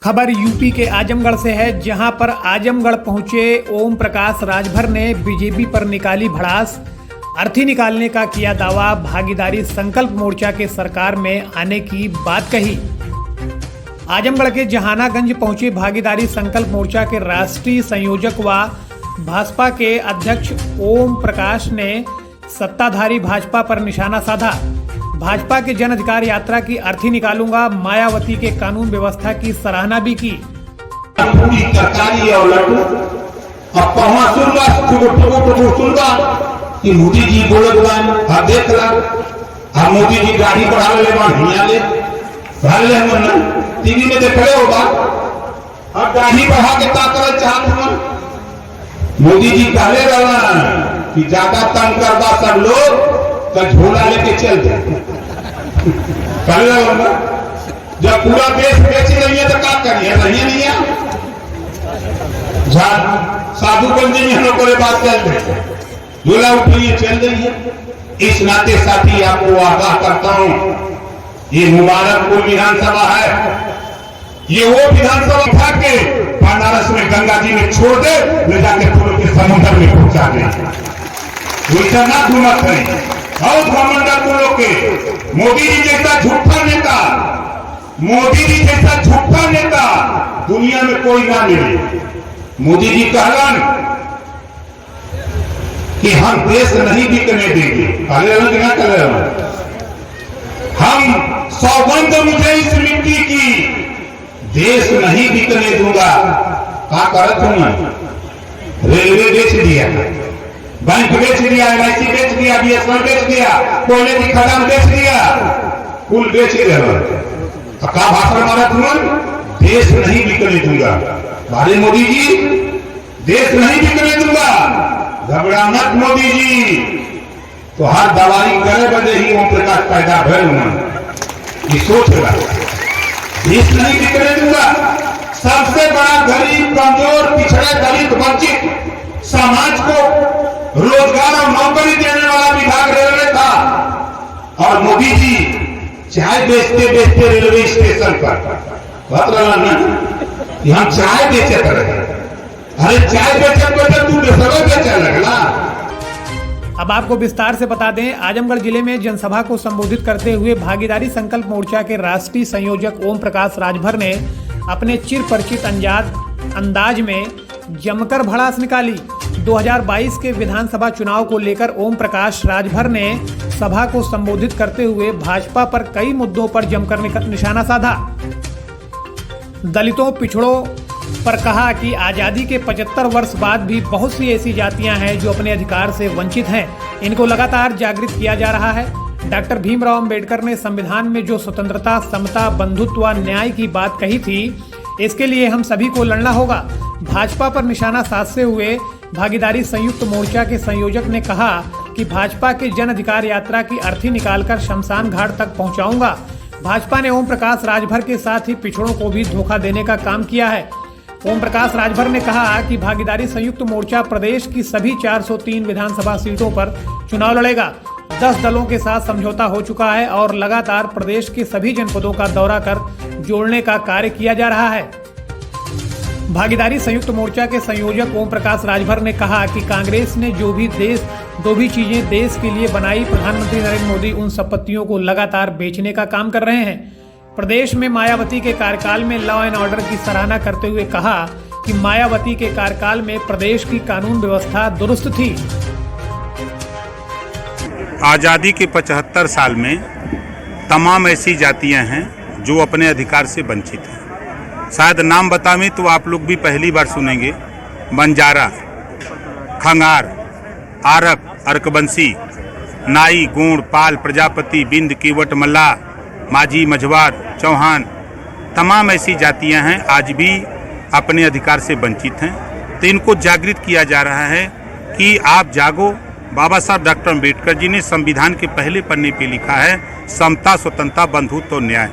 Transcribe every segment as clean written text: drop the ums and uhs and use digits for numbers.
खबर यूपी के आजमगढ़ से है, जहां पर आजमगढ़ पहुंचे ओम प्रकाश राजभर ने बीजेपी पर निकाली भड़ास। अर्थी निकालने का किया दावा, भागीदारी संकल्प मोर्चा के सरकार में आने की बात कही। आजमगढ़ के जहानागंज पहुंचे भागीदारी संकल्प मोर्चा के राष्ट्रीय संयोजक व भाजपा के अध्यक्ष ओम प्रकाश ने सत्ताधारी भाजपा पर निशाना साधा। भाजपा के जन अधिकार यात्रा की अर्थी निकालूंगा, मायावती के कानून व्यवस्था की सराहना भी की। पूरी तरकारी और लड्डू अब पहुंच सुनगा कि मोदी जी बोलत बान अब देख ला अब मोदी जी गाड़ी बढ़ा ले बान हिया ले भर ले मन टीवी में देख रहे होगा अब गाड़ी बढ़ा के ता करे चाहत मन मोदी जी कहले रहला कि ज्यादा तंग करदा सब लोग तो झोला लेके चल दे कल जब पूरा देश बेच रही है तो क्या करिए नहीं नहीं है साधु बंदी में हम लोग बात चल रहे झोला उठिए चल रही है। इस नाते साथी आपको आगाह करता हूं, ये मुबारकपुर विधानसभा है, ये वो विधानसभा उठा के बनारस में गंगा जी में छोड़ दे, ले जाके फूलों के समुद्र में पहुंचा दे। ना घूमा करें बहुत घमंडर लोग के मोदी जी जैसा झूठा नेता, मोदी जी जैसा झूठा नेता दुनिया में कोई ना मिले। मोदी जी कहलन कि हम देश नहीं बिकने देंगे, कहले ना कहले हम सौगंध मुझे इस मिट्टी की देश नहीं बिकने दूंगा। क्या करत हूं, रेलवे बेच दिया, बैंक बेच दिया, LIC बेच दिया, BSNL बेच दिया, कोयले की खदान बेच दिया, कुल बेच ही रहे। का भाषण मारा तुम देश नहीं बिकने दूंगा। भारी मोदी जी देश नहीं बिकने दूंगा, घबरा मत मोदी जी। तो हर दवाई करे बजे ही ओम प्रकाश पैदा भर सोच रहा देश नहीं बिकने दूंगा। सबसे बड़ा गरीब, कमजोर, पिछड़े, दलित, वंचित समाज को रोजगार और नौकरी देने वाला विभाग रेलवे था, और मोदी जी चाय बेचते बेचते रेलवे स्टेशन पर बात कि हम चाय बेचे रहे। अरे चाय बेचे तू बेचे लगला। अब आपको विस्तार से बता दें, आजमगढ़ जिले में जनसभा को संबोधित करते हुए भागीदारी संकल्प मोर्चा के राष्ट्रीय संयोजक ओम प्रकाश राजभर ने अपने चिर परिचित अंदाज में जमकर भड़ास निकाली। 2022 के विधानसभा चुनाव को लेकर ओम प्रकाश राजभर ने सभा को संबोधित करते हुए भाजपा पर कई मुद्दों पर जमकर निशाना साधा। दलितों, पिछड़ों पर कहा कि आज़ादी के 75 वर्ष बाद भी बहुत सी ऐसी जातियां हैं जो अपने अधिकार से वंचित हैं, इनको लगातार जागृत किया जा रहा है। डॉक्टर भीमराव अंबेडकर ने संविधान में जो स्वतंत्रता, समता, बंधुत्व, न्याय की बात कही थी, इसके लिए हम सभी को लड़ना होगा। भाजपा पर निशाना साधते हुए भागीदारी संयुक्त मोर्चा के संयोजक ने कहा कि भाजपा के जन अधिकार यात्रा की अर्थी निकालकर शमशान घाट तक पहुंचाऊंगा। भाजपा ने ओम प्रकाश राजभर के साथ ही पिछड़ों को भी धोखा देने का काम किया है। ओम प्रकाश राजभर ने कहा कि भागीदारी संयुक्त मोर्चा प्रदेश की सभी 403 विधानसभा सीटों पर चुनाव लड़ेगा। 10 दलों के साथ समझौता हो चुका है और लगातार प्रदेश के सभी जनपदों का दौरा कर जोड़ने का कार्य किया जा रहा है। भागीदारी संयुक्त मोर्चा के संयोजक ओम प्रकाश राजभर ने कहा कि कांग्रेस ने जो भी चीजें देश के लिए बनाई, प्रधानमंत्री नरेंद्र मोदी उन संपत्तियों को लगातार बेचने का काम कर रहे हैं। प्रदेश में मायावती के कार्यकाल में लॉ एंड ऑर्डर की सराहना करते हुए कहा कि मायावती के कार्यकाल में प्रदेश की कानून व्यवस्था दुरुस्त थी। आज़ादी के 75 साल में तमाम ऐसी जातियां हैं जो अपने अधिकार से वंचित हैं। शायद नाम बतावें तो आप लोग भी पहली बार सुनेंगे। बंजारा, खंगार, आरक, अर्कबंसी, नाई, गोंड, पाल, प्रजापति, बिंद, कीवट, मल्ला, माझी, मझवार, चौहान, तमाम ऐसी जातियां हैं आज भी अपने अधिकार से वंचित हैं। तो इनको जागृत किया जा रहा है कि आप जागो। बाबा साहब डॉक्टर अम्बेडकर जी ने संविधान के पहले पन्ने पे लिखा है समता, स्वतंत्रता, बंधुत्व और न्याय।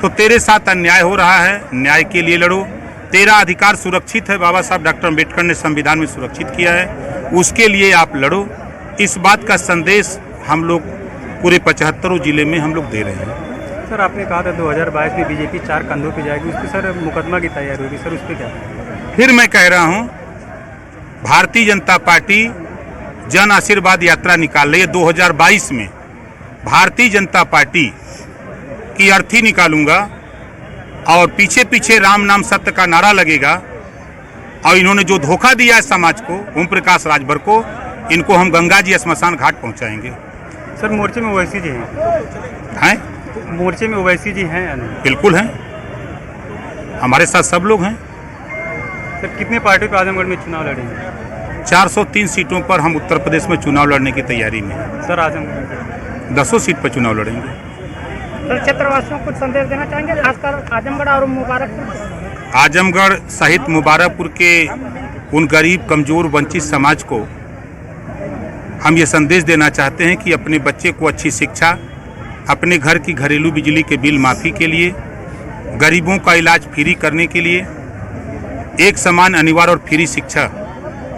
तो तेरे साथ अन्याय हो रहा है, न्याय के लिए लड़ो। तेरा अधिकार सुरक्षित है, बाबा साहब डॉक्टर अम्बेडकर ने संविधान में सुरक्षित किया है, उसके लिए आप लड़ो। इस बात का संदेश हम लोग पूरे 75 जिले में हम लोग दे रहे हैं। सर आपने कहा था 2022 में बीजेपी 4 कंधों पे जाएगी, उस पर सर मुकदमा की तैयारी होगी, सर उस पर क्या? फिर मैं कह रहा हूं, भारतीय जनता पार्टी जन आशीर्वाद यात्रा निकाल रही है। 2022 में भारतीय जनता पार्टी की अर्थी निकालूंगा और पीछे पीछे राम नाम सत्य का नारा लगेगा। और इन्होंने जो धोखा दिया है समाज को, ओम प्रकाश राजभर को, इनको हम गंगा जी स्मशान घाट पहुंचाएंगे। सर मोर्चे में ओवैसी जी हैं? मोर्चे में ओवैसी जी हैं या नहीं? बिल्कुल हैं, हमारे साथ सब लोग हैं। सर कितने पार्टियों पर आजमगढ़ में चुनाव लड़ेंगे? 403 सीटों पर हम उत्तर प्रदेश में चुनाव लड़ने की तैयारी में हैं। सर आजमगढ़ 10 सीट पर चुनाव लड़ेंगे। सर क्षेत्रवासियों को कुछ संदेश देना चाहेंगे, खासकर आजमगढ़ और मुबारकपुर? आजमगढ़ सहित मुबारकपुर के उन गरीब, कमजोर, वंचित समाज को हम ये संदेश देना चाहते हैं कि अपने बच्चे को अच्छी शिक्षा, अपने घर की घरेलू बिजली के बिल माफ़ी के लिए, गरीबों का इलाज फ्री करने के लिए, एक समान अनिवार्य और फ्री शिक्षा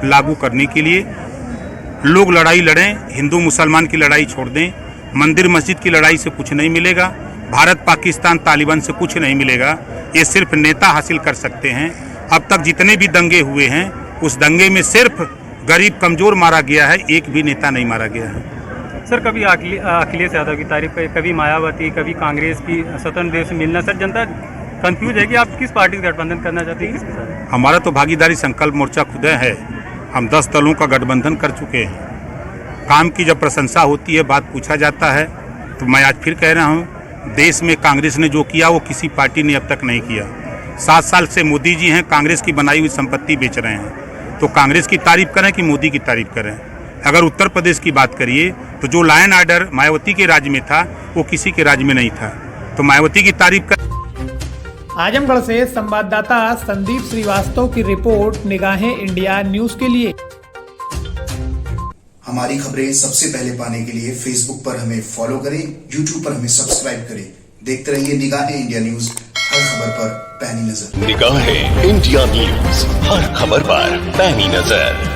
लागू करने के लिए लोग लड़ाई लड़ें। हिंदू मुसलमान की लड़ाई छोड़ दें। मंदिर मस्जिद की लड़ाई से कुछ नहीं मिलेगा, भारत पाकिस्तान तालिबान से कुछ नहीं मिलेगा। ये सिर्फ नेता हासिल कर सकते हैं। अब तक जितने भी दंगे हुए हैं, उस दंगे में सिर्फ गरीब कमजोर मारा गया है, एक भी नेता नहीं मारा गया है। सर कभी अखिलेश यादव की तारीफ करी, कभी मायावती, कभी कांग्रेस की, स्वतंत्र देव से मिलना। सर जनता कंफ्यूज है कि आप किस पार्टी से गठबंधन करना चाहते हैं, किसके साथ? हमारा तो भागीदारी संकल्प मोर्चा खुद है। हम 10 दलों का गठबंधन कर चुके हैं। काम की जब प्रशंसा होती है, बात पूछा जाता है, तो मैं आज फिर कह रहा हूँ, देश में कांग्रेस ने जो किया वो किसी पार्टी ने अब तक नहीं किया। 7 साल से मोदी जी हैं, कांग्रेस की बनाई हुई संपत्ति बेच रहे हैं। तो कांग्रेस की तारीफ करें कि मोदी की तारीफ करें? अगर उत्तर प्रदेश की बात करिए तो जो लायन ऑर्डर मायावती के राज्य में था वो किसी के राज्य में नहीं था, तो मायावती की तारीफ कर। आजमगढ़ से संवाददाता संदीप श्रीवास्तव की रिपोर्ट, निगाहें इंडिया न्यूज के लिए। हमारी खबरें सबसे पहले पाने के लिए फेसबुक पर हमें फॉलो करें, यूट्यूब पर हमें सब्सक्राइब करें। देखते रहिए निगाहें इंडिया न्यूज, हर खबर पर पैनी नजर। निगाहें इंडिया न्यूज, हर खबर पर पैनी नजर।